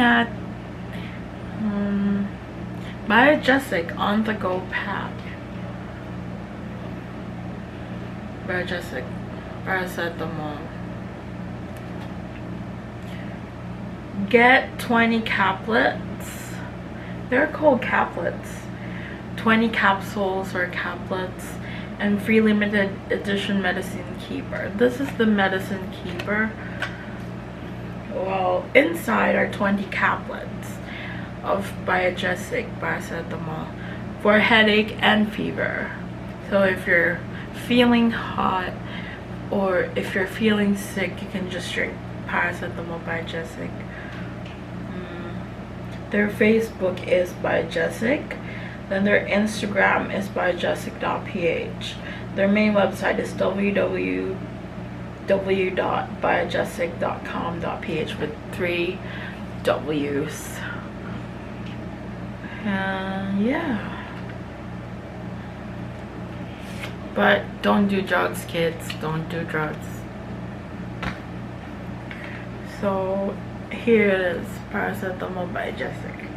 Ingat. Biogesic on the go pack. Biogesic paracetamol. Get 20 caplets. They're called caplets. 20 capsules or caplets. And free limited edition medicine keeper. This is the medicine keeper. Well, inside are 20 caplets of biogesic paracetamol for headache and fever. So if you're feeling hot or if you're feeling sick, you can just drink paracetamol biogesic. Their Facebook is biogesic. Then their Instagram is biogesic.ph. Their main website is www.biogesic.com.ph with 3 W's. Yeah. But don't do drugs, kids. Don't do drugs. So here it is, paracetamol biogesic.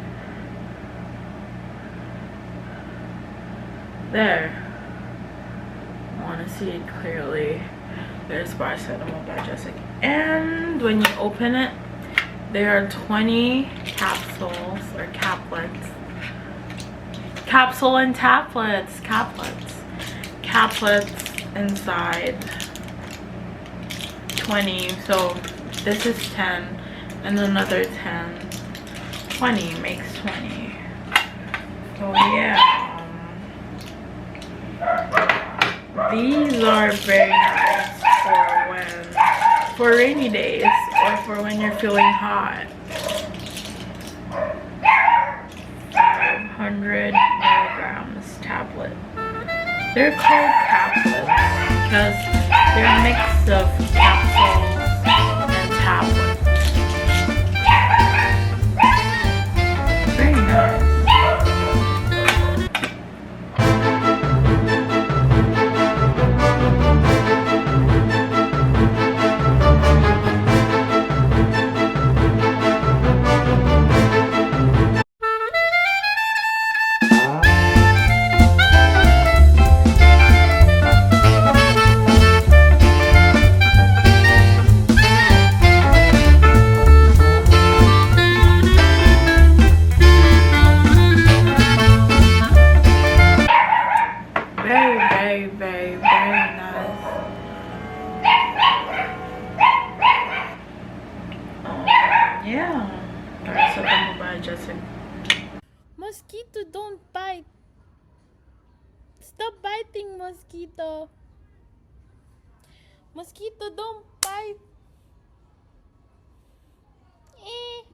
There. I want to see it clearly. There's paracetamol biogesic. And when you open it, there are 20 capsules or caplets. Capsule and tablets. Caplets inside. 20. So this is 10 and another 10. 20 makes 20. So yeah. These are very nice for rainy days or for when you're feeling hot. 500 milligrams tablet. They're called caplets because they're a mix of capsules and tablets. Very nice. Very nice. Yeah. Paracetamol biogesic. Mosquito, don't bite. Stop biting, mosquito. Mosquito, don't bite.